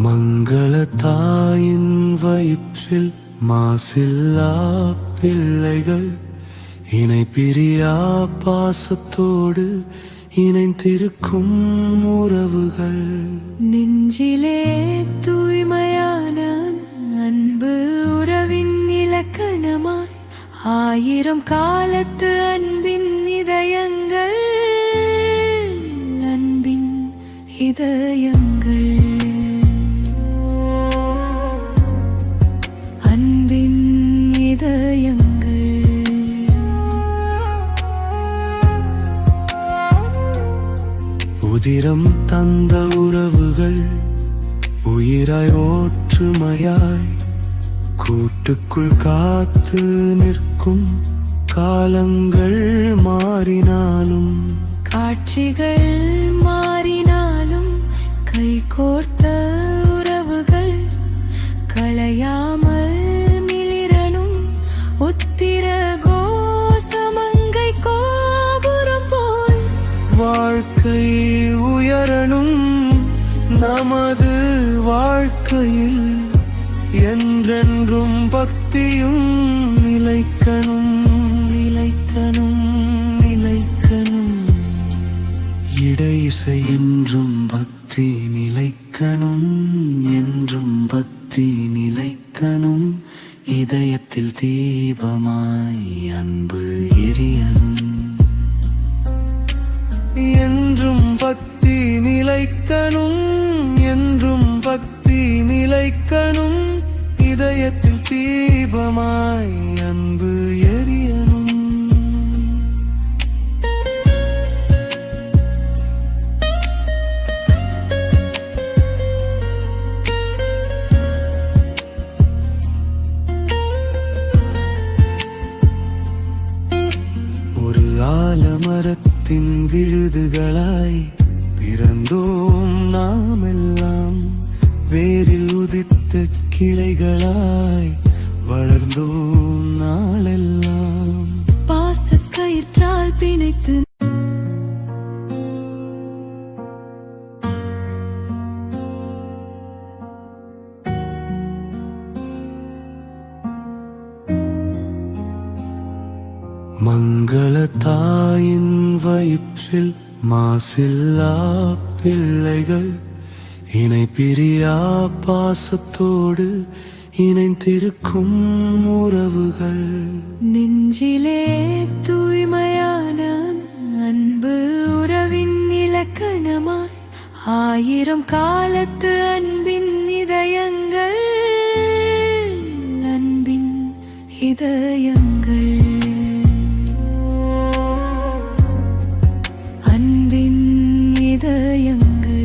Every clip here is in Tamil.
மங்கள தாயின் வயிற்றில் மாசில்லா பிள்ளைகள் இணை பிரியா பாசத்தோடு இணைந்திருக்கும் உறவுகள். நெஞ்சிலே தூய்மையான அன்பு உறவின் இலக்கணமாய் ஆயிரம் காலத்து அன்பின் இதயங்கள், அன்பின் இதயங்கள், அன்பின் இதயங்கள். உதிரம் தந்த உறவுகள் உயிராய் ஒற்றுமையாய் கூட்டுக்குள் காத்து நிற்கும். காலங்கள் மாறினாலும் காட்சிகள் மாறினாலும் கைகோர்த்த உறவுகள் களையாமல் மிளிரணும். உத்திர கோசமங்கை கோபுரம் போல் வாழ்க்கை உயரணும். நமது வாழ்க்கையில் என்றென்றும் பக்தியும் நிலைக்கணும், நிலைக்கணும், நிலைக்கணும். இடையிசை என்றும் பக்தி நிலைக்கணும், என்றும் பக்தி நிலைக்கணும். இதயத்தில் தீபமாய் அன்பு எரியணும், என்றும் பக்தி நிலைக்கணும், என்றும் பக்தி நிலைக்கணும். இதயத்தில் தீபமாய் அன்பு எரியணும். ஒரு ஆலமரத்தின் விழுதுகளாய் பிறந்தோம் நாமெல்லாம், வேரில் உதித்த கிளைகளாய் வளர்ந்தோம் நாளெல்லாம். பாசக்கயிற்றால் பிணைத்து மங்கள தாயின் வயிற்றில் மாசில்லா பிள்ளைகள் இணை பிரியா பாசத்தோடு இணைந்திருக்கும் உறவுகள். நெஞ்சிலே தூய்மையான அன்பு உறவின் இலக்கணமாய் ஆயிரம் காலத்து அன்பின் இதயங்கள், அன்பின் இதயங்கள், அன்பின் இதயங்கள்.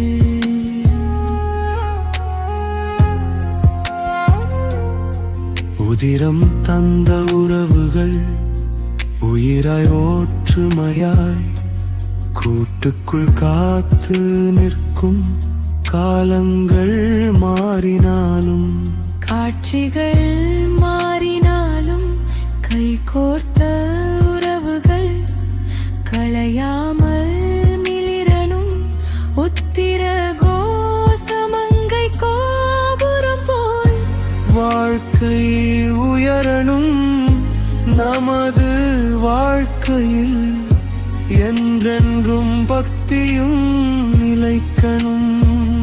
உதிரம் தந்த உறவுகள் உயிராய் ஒற்றுமையாய் கூட்டுக்குள் காத்து நிற்கும். காலங்கள் மாறினாலும் காட்சிகள் மாறினாலும் கைகோர்த்த உறவுகள் களையாமல் மிளிரணும். உத்திர கோசமங்கை கோபுரம் போல் வாழ்க்கை உயரணும். நமது வாழ்க்கையில் என்றென்றும் பக்தியும் நிலைக்கணும்,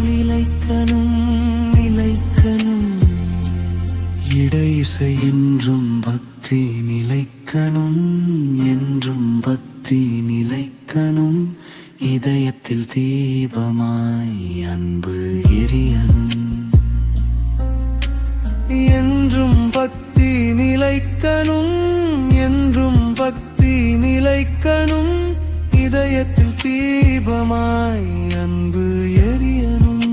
நிலைக்கணும், நிலைக்கணும். இடையிசை என்றும் பக்தி நிலைக்கணும், என்றும் பக்தி நிலைக்கணும். இதயத்தில் தீபமாய் அன்பு எரியணும், என்றும் பக்தி நிலைக்கணும், என்றும் பக்தி நிலைக்கணும். இதயத்தில் தீபமாய் அன்பு எரியணும்.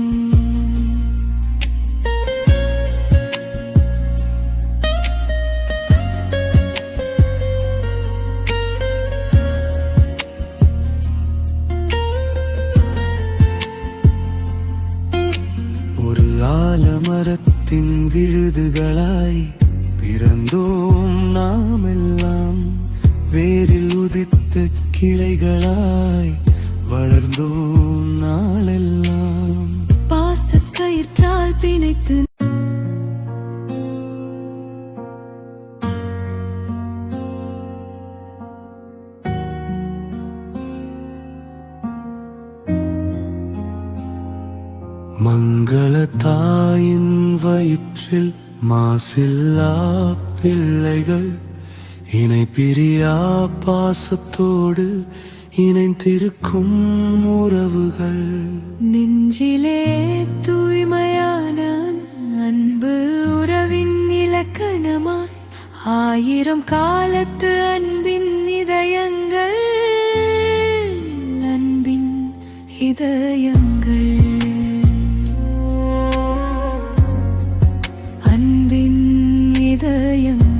ஒரு ஆலமரத்தின் விழுதுகளாய் பிறந்தோம் நாமெல்லாம், வேரில் உதித்த கிளைகளாய் வளர்ந்தோம் நாளெல்லாம். பாசக்கயிற்றால் பிணைத்து மங்கள தாயின் வயிற்றில் மாசில்லா பிள்ளைகள் இணை பிரியா பாசத்தோடு இணைந்திருக்கும் உறவுகள். நெஞ்சிலே தூய்மையான அன்பு உறவின் இலக்கணமாய் 1000 காலத்து அன்பின் இதயங்கள், அன்பின் இதயங்கள், அன்பின் இதயங்கள்.